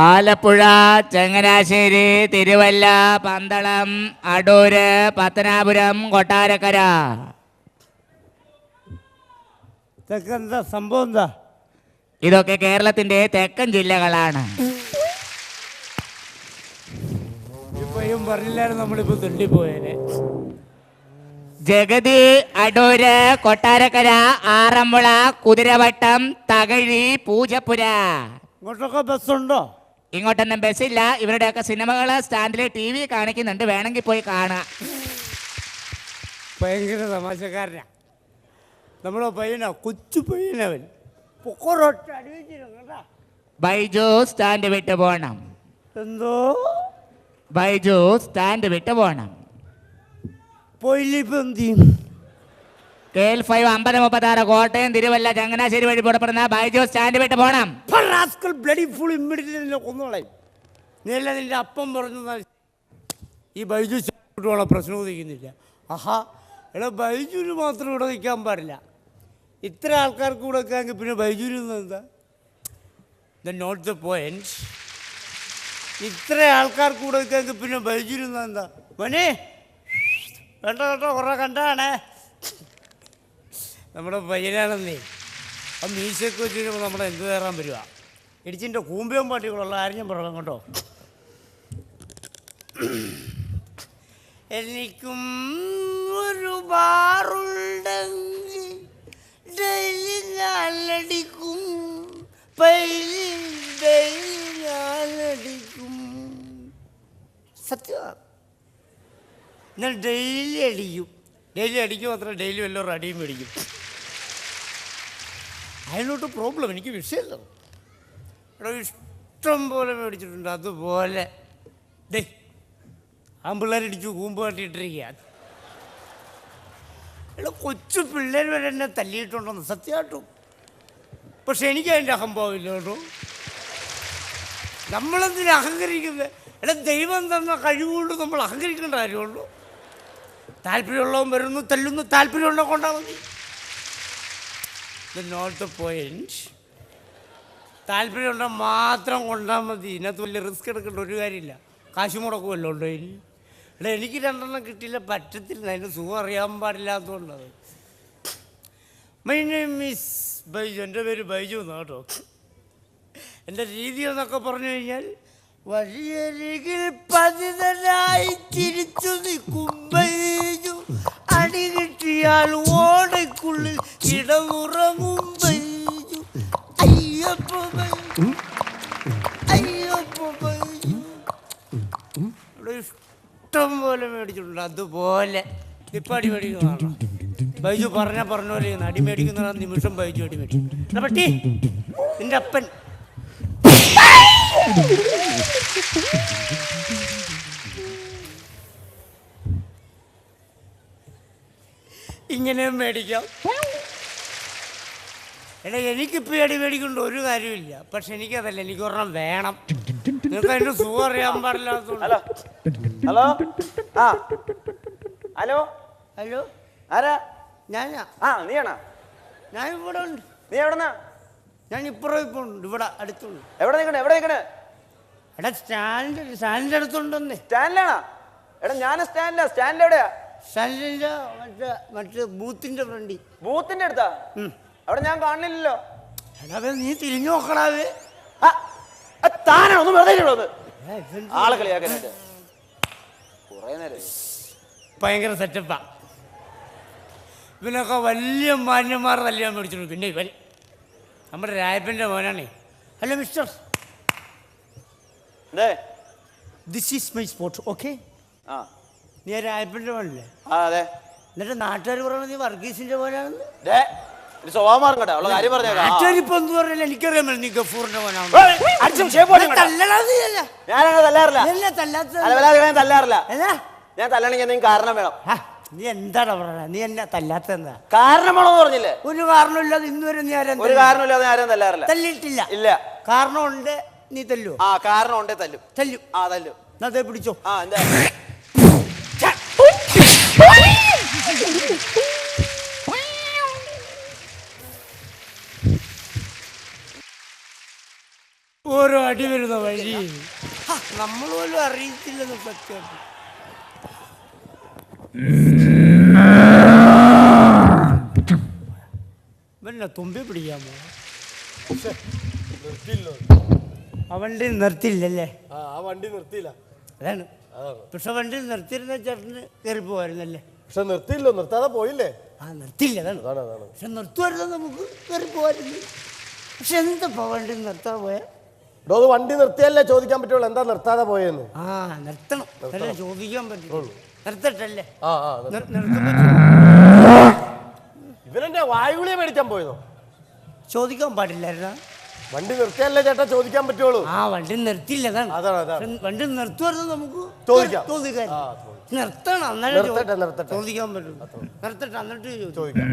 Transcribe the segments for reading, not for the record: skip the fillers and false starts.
ആലപ്പുഴ, ചങ്ങനാശ്ശേരി, തിരുവല്ല, പന്തളം, അടൂര്, പത്തനാപുരം, കൊട്ടാരക്കര. തെക്കെന്താ സംഭവം? എന്താ ഇതൊക്കെ കേരളത്തിന്റെ തെക്കൻ ജില്ലകളാണ്. ഇപ്പോഴും പറഞ്ഞില്ലായിരുന്നു നമ്മളിപ്പോ തെണ്ടിപ്പോയേനെ. ജഗതി, അടൂര്, കൊട്ടാരക്കര, ആറന്മുള, കുതിരവട്ടം, തകഴി, പൂജപ്പുര. ഇങ്ങോട്ടൊക്കെ ബസ്സുണ്ടോ? ഇങ്ങോട്ടൊന്നും ബസ്സില്ല. ഇവരുടെയൊക്കെ സിനിമകള് സ്റ്റാൻഡില് TV കാണിക്കുന്നുണ്ട്, വേണമെങ്കിൽ പോയി കാണാം. ഭയങ്കര തമാശക്കാരനാ നമ്മളെ പയ്യനാ, കൊച്ചു പയ്യനവൻ. പൊക്കോറൊട്ട അടിവെച്ചിരുന്നു. ബൈജു സ്റ്റാൻഡ് വിട്ട് പോണം. എന്തോ ബൈജു സ്റ്റാൻഡ് വിട്ട് പോണം. പോയില്ലിപ്പോ എന്ത് ചെയ്യും? KL5 5036 കോട്ടയം, തിരുവല്ല, ചങ്ങനാശ്ശേരി വഴി പുറപ്പെടുന്ന ബൈജു സ്റ്റാൻഡ് വിട്ട് പോണം. കൊന്നോളെ നീല്ല നിന്റെ അപ്പം പറഞ്ഞു. ഈ ബൈജു പോണ പ്രശ്നം ഉദിക്കുന്നില്ല. ആഹാ, എടാ ബൈജുവിന് മാത്രം ഇവിടെ നിൽക്കാൻ പാടില്ല. ഇത്ര ആൾക്കാർക്ക് കൂടെ ഒക്കെ പിന്നെ ബൈജുവിന് എന്താ? Note the point. ഇത്ര ആൾക്കാർക്ക് കൂടെ ഒക്കെ പിന്നെ ബൈജുവിന് എന്താ? മോനെ വേണ്ട കേട്ടോ, കുറേ കണ്ടാണേ. നമ്മുടെ പയ്യനാണെന്നേ ആ മീശയൊക്കെ വെച്ച് കഴിയുമ്പോൾ നമ്മുടെ എന്ത് കയറാൻ വരുക. ഇടിച്ചിൻ്റെ കൂമ്പിയും പാട്ടികളുള്ള ആരും ഞാൻ പറയാം കേട്ടോ. എനിക്കും ഒരു ബാറുണ്ടെങ്കിൽ ഡെയിലി ഞാനടിക്കും, ഡെയിലി ഞാനടിക്കും. സത്യം, ഞാൻ ഡെയിലി അടിക്കും. ഡെയിലി അടിക്കും മാത്രം, ഡെയിലി വല്ലവരും അടിയും മേടിക്കും. അതിനോട്ട് പ്രോബ്ലം എനിക്ക് വിഷയമല്ലോ. ഇവിടെ ഇഷ്ടം പോലെ മേടിച്ചിട്ടുണ്ട്. അതുപോലെ ഡേ ആൺപിള്ളേരടിച്ചു കൂമ്പ് കാട്ടിയിട്ടിരിക്കുക. ഇവിടെ കൊച്ചു പിള്ളേർ വരെ എന്നെ തല്ലിയിട്ടുണ്ടെന്ന് സത്യമായിട്ടും. പക്ഷെ എനിക്ക് അതിൻ്റെ അഹംഭാവമില്ല കേട്ടോ. നമ്മളെന്തിനാ അഹങ്കരിക്കുന്നത്? എടാ ദൈവം തന്ന കഴിവുകൊണ്ട് നമ്മൾ അഹങ്കരിക്കേണ്ട കാര്യമുള്ളൂ. താല്പര്യമുള്ളവൻ വരുന്നു, തല്ലുന്നു. താല്പര്യമുള്ള കൊണ്ടാൽ മതി. Note the point. താല്പര്യമുണ്ടെങ്കിൽ മാത്രം കൊണ്ടാൽ മതി. ഇതിനകത്ത് വലിയ റിസ്ക് എടുക്കേണ്ട ഒരു കാര്യമില്ല. കാശ് മുടക്കുമല്ലോ ഉണ്ടോ ഇനി? എടാ എനിക്ക് 2 എണ്ണം കിട്ടിയില്ല, പറ്റത്തില്ല. അതിൻ്റെ സുഖം അറിയാൻ പാടില്ലാത്തതുകൊണ്ടത്. My name is Baiju. എൻ്റെ പേര് ബൈജു എന്നാണ് കേട്ടോ. എൻ്റെ രീതി എന്നൊക്കെ പറഞ്ഞു കഴിഞ്ഞാൽ വഴിയരികിൽ പതിതനായി തിരിച്ചു നിൽക്കും ബൈജു. അടി കിട്ടിയാൽ ഓടയ്ക്കുള്ളിൽ കിടന്നുറങ്ങും ബൈജു. അയ്യപ്പ ബൈജു, അയ്യപ്പ ബൈജു. ഇവിടെ ഇഷ്ടം പോലെ മേടിച്ചിട്ടുണ്ട്. അതുപോലെ ഇപ്പം അടി മേടിക്കുന്നതാണ് ബൈജു. പറഞ്ഞ പോലെ അടി മേടിക്കുന്ന നിമിഷം ബൈജു അടി മേടിക്കും. പറ്റി നിന്റെ അപ്പൻ ഇങ്ങനെയും മേടിക്കാം. എടാ എനിക്കിപ്പോൾ അടി മേടിക്കേണ്ട ഒരു കാര്യമില്ല. പക്ഷെ എനിക്കതല്ല, എനിക്ക് ഒരെണ്ണം വേണം. നിങ്ങൾക്ക് അതിൻ്റെ സുഖം അറിയാൻ പാടില്ലാത്തതുകൊണ്ട്. ഹലോ ആ ഹലോ ഹലോ ആരാ? ഞാനാ. നീയാണോ? ഞാൻ ഇവിടെ ഉണ്ട്. നീ എവിടെന്നാ? ഞാൻ ഇപ്പോൾ ഉണ്ട്, ഇവിടെ അടുത്തുണ്ട്. എവിടെ നിൽക്കണേ? എടാ സ്റ്റാൻഡിൻ്റെ അടുത്തുണ്ടെന്നേ. സ്റ്റാൻഡിലാണോ? എടാ ഞാൻ സ്റ്റാൻഡിലാ. സ്റ്റാൻഡിൽ എവിടെയാ? സ്റ്റാൻഡിൻ്റെ മറ്റേ ബൂത്തിൻ്റെ ഫ്രണ്ടിൽ. ബൂത്തിന്റെ അടുത്താ? അവിടെ ഞാൻ കാണില്ലല്ലോ. എടാ നീ തിരിഞ്ഞു നോക്കണാവേ. താനാ ഒന്ന് വെറുതെ ആളെ കളിയാക്കാനായിട്ട് കുറേ നേരം. ഭയങ്കര സെറ്റപ്പാ. ഇവനൊക്കെ വലിയ മാന്യന്മാരുടെ കല്യാണം മേടിച്ചിട്ടുണ്ട്. പിന്നെ ഇവൻ നമ്മുടെ രായപ്പൻ്റെ മോനാണേ. Hello mister, this is my spot. Okay, നീ രായപ്പൻ്റെ മോനല്ലേ? അതെ. എന്നിട്ട് നാട്ടുകാർ പറയുന്നത് നീ വർഗീസിന്റെ മോനാണെന്ന്. സ്വഭാവം കേട്ടോ, ഉള്ള കാര്യം പറഞ്ഞേക്കാം. നാട്ടുകാരിപ്പോ എന്ത് പറഞ്ഞാൽ എനിക്കറിയാമല്ലോ നീ ഗഫൂറിന്റെ മോനാണ്. ഞാൻ തല്ലണെങ്കിൽ എന്തെങ്കിലും കാരണം വേണം. നീ എന്താണ് പറഞ്ഞ? നീ എന്നെ തല്ലാത്ത എന്താ കാരണമാണോ പറഞ്ഞില്ലേ? ഒരു കാരണമില്ലാതെ ഇന്നുവരെ നീ ആരും ഒരു കാരണമില്ലാതെ ആരും തല്ലാറില്ല. തല്ലിയിട്ടില്ല. ഇല്ല. കാരണമുണ്ട്, നീ തല്ലു. കാരണം ഉണ്ടേ തല്ലും. തല്ലും. തല്ലും. അതേ പിടിച്ചോ. എന്താ ഓരോ അടി വരുന്ന വഴി നമ്മൾ പോലും അറിയത്തില്ലെന്ന് സത്യം. പിന്നെ തുമ്പി പിടിക്കാൻ പോകും. ആ വണ്ടി നിർത്തിയില്ലല്ലേ? ആ വണ്ടി നിർത്തിയില്ല. അതാണ്. പക്ഷെ വണ്ടി നിർത്തിയിരുന്ന ചേട്ടന് കയറി പോവായിരുന്നല്ലേ? പക്ഷെ നിർത്തിയില്ലോ, നിർത്താതെ പോയില്ലേ? ആ നിർത്തിയില്ല, അതാണ്. പക്ഷെ നിർത്തുമായിരുന്നു, നമുക്ക് കയറി പോവായിരുന്നു. പക്ഷെ എന്താ വണ്ടി നിർത്താതെ പോയാ? അത് വണ്ടി നിർത്തിയല്ലേ ചോദിക്കാൻ പറ്റുള്ളൂ, എന്താ നിർത്താതെ പോയെന്ന്. ആ നിർത്തണം, അല്ലേ ചോദിക്കാൻ പറ്റുള്ളൂ. നിർത്തട്ടല്ലേ? ഇവരെന്റെ വായുവിളിയെ മേടിക്കാൻ പോയതോ? ചോദിക്കാൻ പാടില്ലായിരുന്ന? വണ്ടി നിർത്തിയല്ലേ ചേട്ടാ ചോദിക്കാൻ പറ്റുള്ളൂ. ആ വണ്ടി നിർത്തിയില്ല, അതാണ്. വണ്ടി നിർത്തുമായിരുന്നു, നമുക്ക് ചോദിക്കാം. നിർത്തണം, അന്നേരം ചോദിക്കാൻ പറ്റുള്ളൂ. നിർത്തട്ടെ, എന്നിട്ട് ചോദിക്കാം.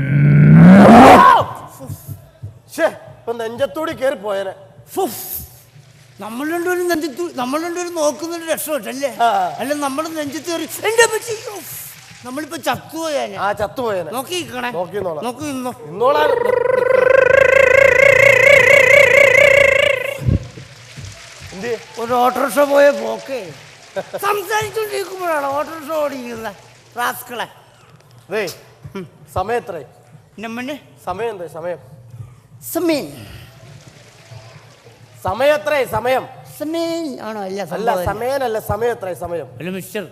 ഇപ്പൊ നെഞ്ചത്തൂടി കയറി പോയനെ. നമ്മൾ രണ്ടുപേരും നോക്കുന്നുണ്ട്, രക്ഷപ്പെട്ടല്ലേ? അല്ല നമ്മുടെ നെഞ്ചത്ത് കയറി എന്റെ പറ്റി നമ്മളിപ്പോ ചത്തുപോയാനെ. ആ ചത്തുപോയനെ. നോക്കി നിൽക്കണേ, നോക്കി നിന്നോ. ഇന്നോളാൻ ഒരു ഓട്ടോറിക്ഷ പോയ പോക്കേ സംസാരിച്ചോണ്ടിരിക്കുമ്പോഴാണ് ഓട്ടോറിക്ഷ ഓടിക്കുന്ന റാസ്കളെ. സമയം എത്ര? സമയം എന്താ? സമയം സമയം എത്രേ? സമയം ആണോ? അല്ല അല്ല, സമയനല്ല, സമയം എത്ര? സമയം അല്ല മിസ്റ്റർ,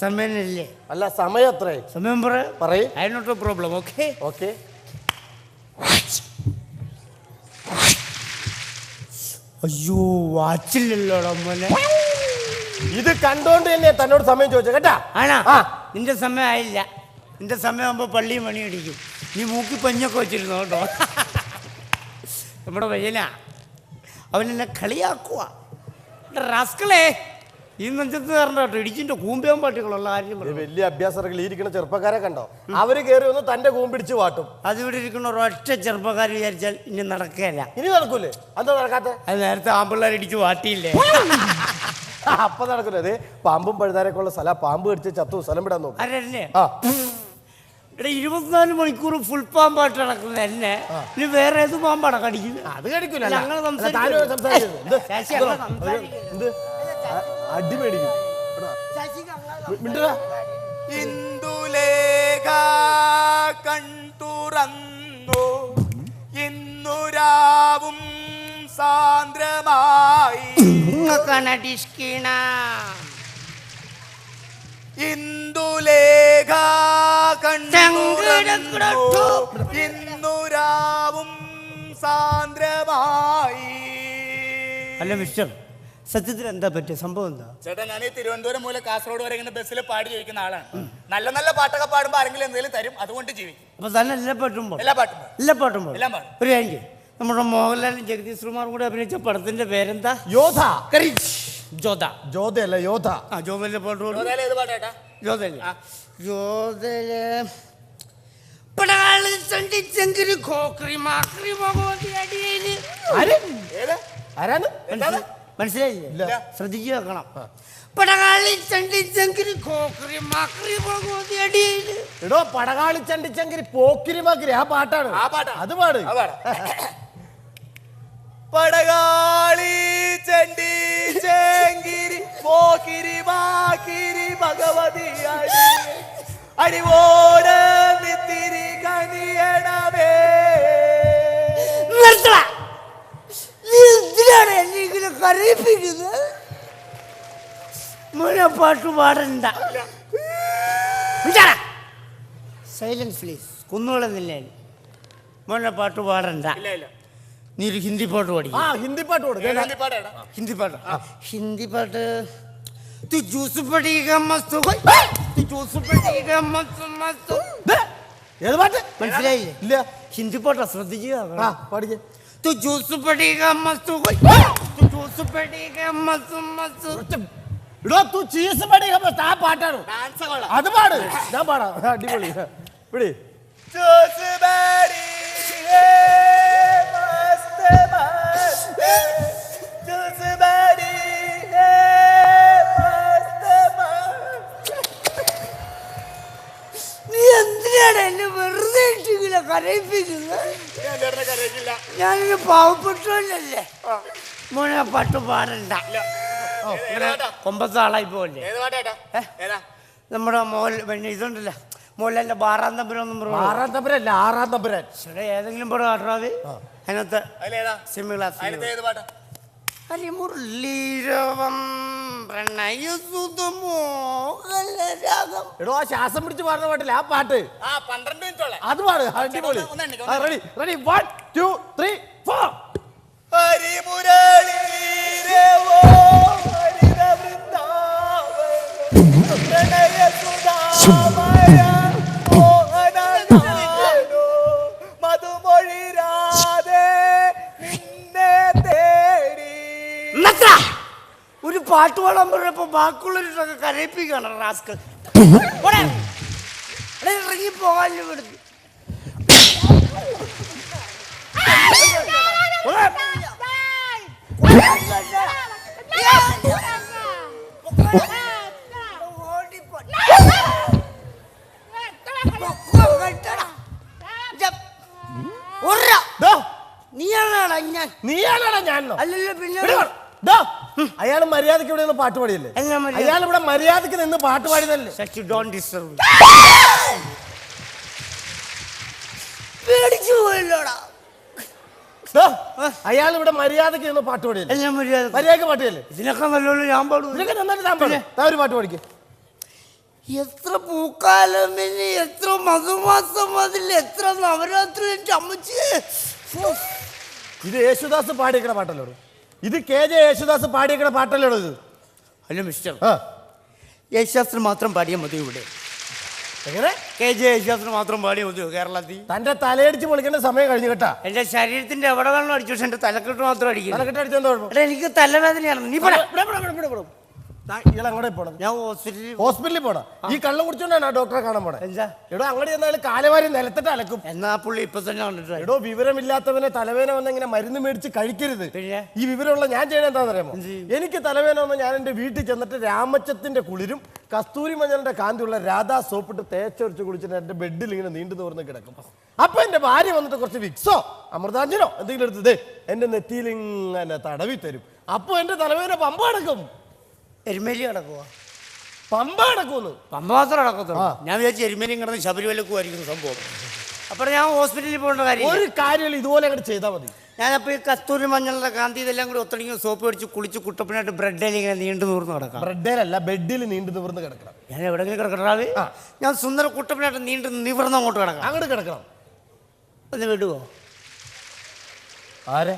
സമയനല്ലേ? അല്ല, സമയം എത്ര? സമയം പറയ്. I not a problem. Okay okay. അയ്യോ, വാച്ചില്ലല്ലോടാ മോനെ. ഇത് കണ്ടോണ്ട് തന്നെ തന്നോട് സമയം ചോദിച്ചു കേട്ടാ. ആണോ? നിന്റെ സമയം ആയില്ല. നിന്റെ സമയമാകുമ്പോ പള്ളിയും മണി അടിക്കും. നീ മൂക്കി പഞ്ഞൊക്കെ വെച്ചിരുന്നോ കേട്ടോ. നമ്മുടെ പയ്യനാ, അവനെന്നെ കളിയാക്കുക. റാസ്കളെ, ഈ നെഞ്ചത്ത് കയറണ്ട കേട്ടോ, ഇടിച്ചിന്റെ കൂമ്പിയാൻ പാട്ടുകളുള്ള കാര്യം. വലിയ അഭ്യാസങ്ങൾ ഇരിക്കുന്ന ചെറുപ്പക്കാരെ കണ്ടോ? അവര് കയറി ഒന്ന് തന്റെ കൂമ്പിടിച്ച് വാട്ടും. അതിവിടെ ഇരിക്കുന്ന ഒരൊറ്റ ചെറുപ്പക്കാർ വിചാരിച്ചാൽ ഇനി നടക്കുകയല്ല. ഇനി നടക്കൂലേ? എന്താ നടക്കാത്ത? അത് നേരത്തെ ആമ്പിള്ളേർ ഇടിച്ച് വാട്ടിയില്ലേ? അപ്പൊ നടക്കൂലേ? അതെ, പാമ്പും പഴുതാരൊക്കെ ഉള്ള സ്ഥലം, പാമ്പ് കടിച്ച് ചത്തു, സ്ഥലം വിടാൻ നോക്കും. അതല്ലേ? ഇവിടെ 24 മണിക്കൂർ ഫുൾ പാമ്പായിട്ട് നടക്കുന്ന എന്നെ ഇനി വേറെ ഏത് പാമ്പാണ് കടിക്കുന്നത്? അത് കടിക്കൂല. അടി മേടിക്കും. ഇന്ദുലേഖ കൺതുറന്നു ഇന്നുരാവും സാന്ദ്രമായി ഇന്ദുലേഖ കൺതുറന്നു ഇന്നുരാവും സാന്ദ്രമായി. അല്ല മിസ്റ്റർ, സത്യത്തിൽ എന്താ പറ്റിയ സംഭവം? എന്താ ചേട്ടാ, ഞാൻ ഈ തിരുവനന്തപുരം മുതൽ കാസർഗോഡ് വരെ ഇങ്ങനെ ബസ്സിൽ പാടി ജീവിക്കുന്ന ആളാണ്. നല്ല നല്ല പാട്ടൊക്കെ പാടുമ്പോൾ ആരെങ്കിലും എന്തെങ്കിലും തരും, അതുകൊണ്ട് ജീവിക്കും. അപ്പൊ തന്നെ എല്ലാ പാട്ടും എല്ലാ പാട്ടും പാടും. ഒരു കാര്യം, നമ്മുടെ മോഹൻലാലും ജഗദീഷ് കുമാറും കൂടെ അഭിനയിച്ച പടത്തിന്റെ പേരെന്താ? യോധ. ജോധയല്ല, യോധ. ആ ജോധയിലെ പാട്ട് ഏത് പാട്ടാ? ജോധയിലെ മനസ്സിലായില്ലേ? ശ്രദ്ധിച്ചു വെക്കണം. എടോ, പടകാളി ചണ്ടിച്ചങ്കിരി പോക്കിരി മക്കിരി, ആ പാട്ടാണ്. അത് പാട്. പടകാളി ചണ്ടി ചെങ്കിരി പോക്കിരി മാക്കിരി ഭഗവതി അടിവോട നിത്തിരി കനിയണമേ. കരയിപ്പിക്കുന്നത് മോനെ, പാട്ട് പാടണ്ട. Silence please. കുന്നുകളെന്നില്ലേ മോനെ, പാട്ട് പാടണ്ട. നീ ഒരു ഹിന്ദി പാട്ട് പാടിക്കും. ഹിന്ദി പാട്ട് കൊടുക്കും. ഹിന്ദി പാട്ട് तू जूस पड़ेगा मस्त तू जूस पड़ेगा मस्त मस्त. ഏത് പാട്ട്? മനസ്സിലായില്ലേ? ഇല്ല. ഹിന്ദി പാട്ടാ, ശ്രദ്ധിക്കുക. പാടിക്കേ. तू जूस पड़ेगा मस्त तू जूस पड़ेगा मस्त मस्त. ഇടോ, തൂ ചീസ് പടിക മസ്ത്, ആ പാട്ടാണ്. അത് പാട്, ഞാൻ പാടാം. അടിപൊളി. പിടി. ജ്യൂസ് ബടി മസ്ത് മസ്ത് ജ്യൂസ് ബടി മസ്ത് മസ്ത്. നീ എന്തിനാണ് എന്നെ വെറുതെ ഇട്ടില്ല കരയിപ്പിക്കുന്നത്? ഞാനൊരു പാവപ്പെട്ടവനല്ലേ? മോനെ പാട്ട് പാടണ്ട ഇങ്ങനെ കൊമ്പത്തെ ആളായി പോവല്ലേ ഏത് പാട്ടാ ഏതാ നമ്മുടെ പിന്നെ ഇതുണ്ടല്ലോ മോഹൻലാലിന്റെ ബാറാം തമ്പുരാന്നും പറഞ്ഞു. 6-ാം തമ്പുരല്ല 6-ാം തമ്പുരാൻ. ഏതെങ്കിലും പടം ആട്ടറാത് അതിനകത്ത് അതിലേതാ സെമി ക്ലാസ് അതിലത്തെ ഏത് പാട്ടാ ഹരിമുരളീരവം പ്രണയസുതമോഹനരാഗം. എടോ ആ ശ്വാസം പിടിച്ച് പാടുന്ന പാട്ടില്ല ആ പാട്ട് 12 മിനിറ്റോളെ അത് പാട്. അടിപൊളി. Ready ready 1 2 3 4. ഹരിമുരളീരവോ ഹരിത വൃന്ദാവനം പ്രണയ സുധാമയ മോഹനനാടോ മധുമൊഴിരാതെ നിന്നെ തേടി. ഒരു പാട്ട് പാടാൻ പറഞ്ഞപ്പോ ബാക്കിയുള്ളവരൊക്കെ കരയിപ്പിക്കാണ് റാസ്കൽ. ഇറങ്ങി പോകാൻ വിടുന്നു. നീയാണാടാ ഞാൻ. നീയാണോടാ ഞാനോ? അല്ലല്ലോ പിന്നെ അയാൾ മര്യാദക്ക് ഇവിടെ നിന്ന് പാട്ട് പാടിയല്ലേ? എന്നാ മര്യാദ? അയാൾ ഇവിടെ മര്യാദക്ക് നിന്ന് പാട്ട് പാടിയതല്ലേ? Such you don't deserve it. പേടിച്ചു പോയല്ലോടാ. അയാൾ ഇവിടെ മര്യാദക്ക് നിന്ന് പാട്ട് പാടിയല്ലേ? എല്ലാം മര്യാദ. മര്യാദക്ക് പാട്ടിയല്ലേ? ഇതിനൊക്കെ നല്ലോണം ഞാൻ പാടും. ഇതിനൊക്കെ നന്നായിട്ട് താൻ പാടും. താൻ ഒരു പാട്ട് പാടിക്കേ. എത്ര പൂക്കാലമിനി എത്ര മധുമാസം അതിൽ എത്ര നവരാത്രി എൻ്റെ അമ്മച്ചി. ഇത് യേശുദാസ് പാടിയേക്കണ പാട്ടല്ലോ. ഇത് KJ യേശുദാസ് പാടിയേക്കണ പാട്ടല്ലോ ഇത്. അല്ല മിസ്റ്റർ, ആ യേശുദാസിന് മാത്രം പാടിയാൽ മതി ഇവിടെ. എങ്ങനെ? KJ യേശുദാസിന് മാത്രം പാടിയാൽ മതിയോ കേരളത്തിൽ? തന്റെ തലയടിച്ച് പൊളിക്കേണ്ട സമയം കഴിഞ്ഞു കേട്ടാ. എൻ്റെ ശരീരത്തിന്റെ എവിടെ വേണം അടിച്ചു, പക്ഷെ എൻ്റെ തലക്കെട്ട് മാത്രം അടിക്കും. തലക്കെട്ട് അടിച്ചെന്താ കുഴപ്പം? എടാ എനിക്ക് തലവേദനയാണ്. നീ പറ. ഇയാൾ അങ്ങോട്ടേ പോണം. ഞാൻ ഹോസ്പിറ്റലിൽ ഹോസ്പിറ്റലിൽ പോണം. ഈ കള്ളം കുടിച്ചോണ്ടാണ് ഡോക്ടറെ കാണാൻ പോണേ. എന്താ? എടോ അങ്ങോട്ട് ചെന്നാൽ കാലുവാരി നിലത്തിട്ട് അലക്കും. എന്നാ പുള്ളി ഇപ്പൊ തന്നെ കണ്ടിട്ട്. എടോ വിവരമില്ലാത്തവനെ തലവേന വന്നിങ്ങനെ മരുന്ന് മേടിച്ച് കഴിക്കരുത്. പിന്നെ? ഈ വിവരമുള്ള ഞാൻ ചെയ്യണ എന്താണെന്നറിയാമോ? എന്ത് ചെയ്യും? എനിക്ക് തലവേന വന്ന് ഞാൻ എൻ്റെ വീട്ടിൽ ചെന്നിട്ട് രാമച്ചത്തിന്റെ കുളിരും കസ്തൂരി മഞ്ഞളുടെ കാന്തിയുള്ള രാധാ സോപ്പിട്ട് തേച്ചൊരിച്ച് കുളിച്ചിട്ട് എൻ്റെ ബെഡിൽ ഇങ്ങനെ നീണ്ടു തോർന്ന് കിടക്കും. അപ്പൊ എൻ്റെ ഭാര്യ വന്നിട്ട് കുറച്ച് വിക്സോ അമൃതാഞ്ജനോ എന്തെങ്കിലും എടുത്തത് എൻ്റെ നെറ്റിയിൽ ഇങ്ങനെ തടവി തരും. അപ്പൊ എൻ്റെ തലവേന പമ്പ അടക്കും. എരുമേലി കിടക്കുവാ. പമ്പ അടക്കുമെന്ന്. പമ്പ മാത്രം കിടക്കത്തുള്ളൂ. ഞാൻ വിചാരിച്ചു എരുമേലിയും കിടന്ന് ശബരിമലക്കുമായിരിക്കും സംഭവം. അപ്പോൾ ഞാൻ ഹോസ്പിറ്റലിൽ പോകേണ്ട കാര്യം. ഒരു കാര്യമില്ല, ഇതുപോലെ അങ്ങോട്ട് ചെയ്താൽ മതി. ഞാനപ്പോൾ ഈ കസ്തൂരി മഞ്ഞളുടെ കാന്തി ഇതെല്ലാം കൂടി ഒത്തടിങ്ങി സോപ്പ് അടിച്ച് കുളിച്ച് കുട്ടപ്പനായിട്ട് ബ്രെഡിൽ ഇങ്ങനെ നീണ്ടു നൂർന്ന് കിടക്കാം. ബ്രെഡിലല്ല ബെഡിൽ നീണ്ടു നിവർന്ന് കിടക്കണം. ഞാൻ എവിടെയെങ്കിലും കിടക്കട്ടാവേ? ഞാൻ സുന്ദര കുട്ടപ്പനായിട്ട് നീണ്ടു നിവർന്ന് അങ്ങോട്ട് കിടക്കാം. അങ്ങോട്ട് കിടക്കണം. ഒന്ന് വിടുവോ? ആരെ?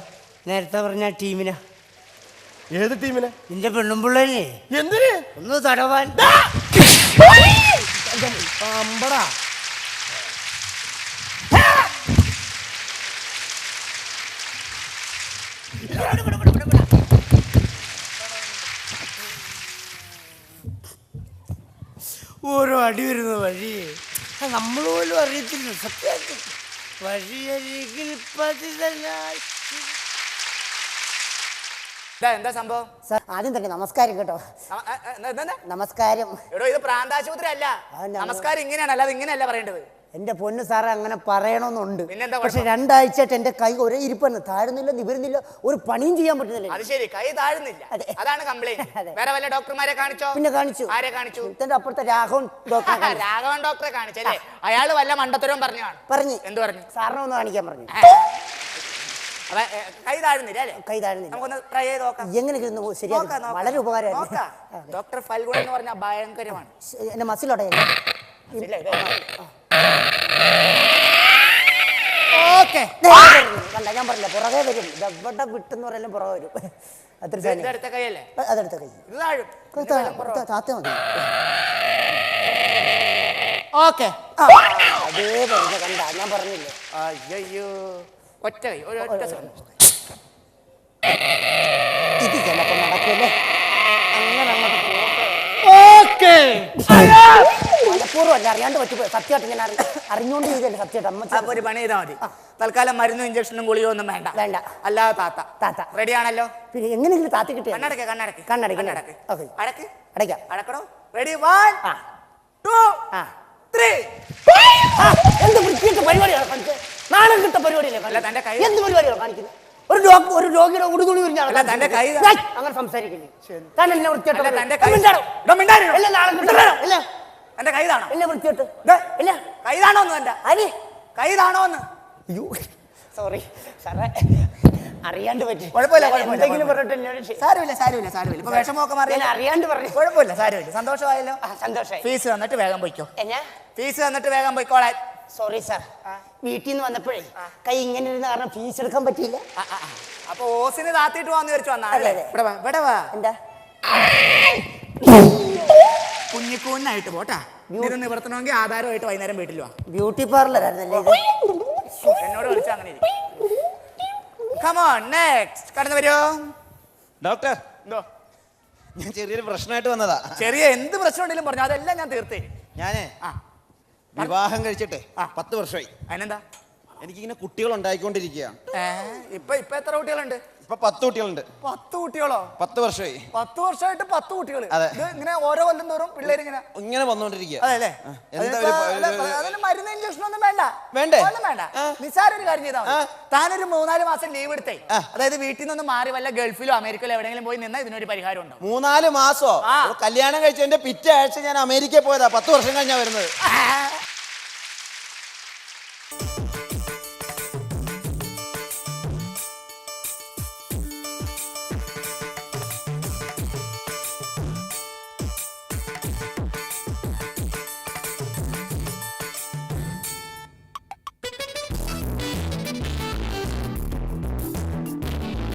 നേരത്തെ പറഞ്ഞ ടീമിനെ. ഏത് ടീമിനെ? നിന്റെ പെണ്ണുമ്പിള്ളേനെ. എന്തിന്? ഒന്ന് തടവാൻ. അമ്പടാ. ഓരോ അടി വരുന്ന വഴി നമ്മൾ പോലും അറിയത്തില്ല. സത്യം വഴിയരികിൽ പതിതനായി. എന്താ സംഭവം? സാർ ആദ്യം തന്നെ നമസ്കാരം കേട്ടോ. നമസ്കാരം. എടോ ഇത് പ്രാന്താശുപത്രി അല്ല. നമസ്കാരം ഇങ്ങനെയാണ്, അല്ലാതെ ഇങ്ങനെയല്ല പറയേണ്ടത്. എന്റെ പൊന്ന് സാറേ അങ്ങനെ പറയണമെന്നുണ്ട്. പിന്നെന്താ പക്ഷെ 2 ആഴ്ചയായിട്ട് എന്റെ കൈ ഒരേ ഇരിപ്പാണ്. താഴുന്നില്ല, നിവരുന്നില്ല, ഒരു പണിയും ചെയ്യാൻ പറ്റുന്നില്ല. അത് ശരി, കൈ താഴുന്നില്ല, അതാണ് കംപ്ലൈന്റ്. വേറെ വല്ല ഡോക്ടർമാരെ കാണിച്ചോ? പിന്നെ കാണിച്ചു. ആരെ കാണിച്ചു? ഇതിന്റെ അപ്പുറത്തെ രാഘവൻ ഡോക്ടറെ രാഘവൻ ഡോക്ടറെ കാണിച്ചല്ലേ? അയാള് വല്ല മണ്ടത്തരവും പറഞ്ഞാണ്. പറഞ്ഞു. എന്ത് പറഞ്ഞു? സാറിനെ ഒന്ന് കാണിക്കാൻ പറഞ്ഞു. കൈ താഴുന്നില്ല അല്ലേ? കൈ താഴുന്നില്ല. നമുക്കൊന്ന് ട്രൈ ചെയ്ത് നോക്കാം. എങ്ങനെ ശരിയാക്കാം. വളരെ ഉപകാരമായിരുന്നു. ഡോക്ടർ ഫൽഗുൺ എന്ന് പറഞ്ഞാൽ ഭയങ്കരമാണ്. എന്റെ മസിലോട്ടെ കണ്ട ഞാൻ പറഞ്ഞില്ല പുറകെ വരും. എവിടെ വിട്ടെന്ന് പറയാലും പുറകെ വരും. അത്ര അടുത്ത കൈയല്ലേ? അതെടുത്ത കൈ താത്ത മതി. ഓക്കെ അതേ പറഞ്ഞ കണ്ട ഞാൻ പറഞ്ഞില്ലേ. അയ്യോ ഒറ്റ കൈ, ഒറ്റ ഇത് ചിലപ്പോ നടക്കൂല്ലേ. അങ്ങനെ അങ്ങോട്ട് മനഃപൂർവ്വമല്ല, അറിയാണ്ട് പറ്റിപ്പോയി. സത്യമായിട്ട് ഞാൻ അറിഞ്ഞുകൊണ്ട് ചെയ്തല്ലേ. സത്യമായിട്ട് അമ്മ അപ്പൊ ഒരു പണി ചെയ്താൽ മതി. തൽക്കാലം മരുന്നും ഇഞ്ചക്ഷനും ഗുളിയോ ഒന്നും വേണ്ട. വേണ്ട. അല്ലാതെ താത്ത റെഡി ആണല്ലോ. പിന്നെ എങ്ങനെയെങ്കിലും താത്തി കിട്ടിയ കണ്ണടക്ക്. അടയ്ക്കാം. അടക്കണോ? റെഡി 1 2 3. എന്ത് വൃത്തിയിട്ട പരിപാടിയാണ് കാണിച്ചത്? നാണം കിട്ട പരിപാടിയല്ലേ? തന്റെ കൈ എന്ത് പരിപാടിയാണ് കാണിക്കുന്നത്? ഒരു രോഗിയുടെ ഉടുതുണി ഉരിഞ്ഞ അല്ല, തന്റെ കൈ അങ്ങനെ സംസാരിക്കില്ലേ താൻ എന്നെ വൃത്തിയായിട്ട് അല്ല, പറയും. തന്റെ കൈ മിണ്ടാടോ. ഇടോ, മിണ്ടാതിരിടോ. ഇല്ല, നാളെ കിട്ടണം. ഇല്ല, എന്റെ കൈതാണോ ഇല്ല, വൃത്തിയായിട്ട്. ദേ, ഇല്ല. കൈതാണോന്ന് എന്റെ ആര്? കൈതാണോന്ന് അയ്യോ, സോറി സാറേ, അറിയാണ്ട് പറ്റി. കുഴപ്പമില്ല, ഞാൻ കുഴപ്പമില്ല, എന്തെങ്കിലും പറഞ്ഞിട്ട് എന്നോട് സാരമില്ല സാരമില്ല സാരമില്ല ഇപ്പൊ വിഷമമൊക്കെ മാറി ഞാൻ അറിയാണ്ട് പറഞ്ഞു. കുഴപ്പമില്ല സാരമില്ല സന്തോഷമായല്ലോ സന്തോഷായി. ഫീസ് തന്നിട്ട് വേഗം പോയിക്കോ എന്നാ? ഫീസ് തന്നിട്ട് വേഗം പോയിക്കോളാൻ സോറി സാർ, വീട്ടിൽ നിന്ന് വന്നപ്പോഴേ കൈ ഇങ്ങനെ ഇരുന്ന കാരണം ഫീസ് എടുക്കാൻ പറ്റിയില്ല. അപ്പൊ ഓസിന് താത്തിട്ട് പോവാന്ന് വിചാരിച്ചു വന്നാ അതെ, അതെ. ഇവിടെ വാ ഇവിടെ വാ എന്താ? കുഞ്ഞിക്കൂനായിട്ട് പോട്ടാ ഇത് നിവർത്തണമെങ്കിൽ ആധാരമായിട്ട് വൈകുന്നേരം വീട്ടിൽ വാ ബ്യൂട്ടി പാർലർ ആയിരുന്നല്ലേ ഇത്? എന്നോട് വിളിച്ചാ അങ്ങനെ കമോൺ നെക്സ്റ്റ് കടന്നു വരുമോ ഡോക്ടർ എന്തോ ഞാൻ ചെറിയൊരു പ്രശ്നമായിട്ട് വന്നതാ. ചെറിയ എന്ത് പ്രശ്നം ഉണ്ടെങ്കിലും പറഞ്ഞു അതെല്ലാം ഞാൻ തീർത്തേ ഞാനേ ആ വിവാഹം കഴിച്ചിട്ടെ ആ. 10 വർഷമായി. അതിനെന്താ എനിക്കിങ്ങനെ കുട്ടികൾ ഉണ്ടായിക്കൊണ്ടിരിക്കുകയാണ്. ഇപ്പൊ എത്ര കുട്ടികളുണ്ട്? ഇപ്പൊ 10 കുട്ടികളുണ്ട്. 10 കുട്ടികളോ? 10 വർഷമായി. 10 വർഷമായിട്ട് 10 കുട്ടികൾ. അതെ. ഇത് ഇങ്ങനെ ഓരോ കൊല്ലം തോറും പിള്ളേർ ഇങ്ങനെ വന്നോണ്ടിരിക്കുക. അതെല്ലേ എന്താ അതിന് മരുന്ന് ഇഞ്ചക്ഷൻ ഒന്നും വേണ്ട. വേണ്ടേ? ഒന്നും വേണ്ട. നിസ്സാര ഒരു കാര്യം ചെയ്താൽ മതി. താനൊരു 3-4 മാസം ലീവ് എടുത്തേ, അതായത് വീട്ടിൽ നിന്ന് മാറി വല്ല ഗൾഫിലോ അമേരിക്കയിലോ എവിടെയെങ്കിലും പോയി നിന്നാ ഇതിനൊരു പരിഹാരം ഉണ്ടാവും. 3-4 മാസോ? ആ. കല്യാണം കഴിച്ചതിന്റെ പിറ്റേ ആഴ്ച ഞാൻ അമേരിക്കയിൽ പോയതാ. 10 വർഷം കഴിഞ്ഞാ വരുന്നത്.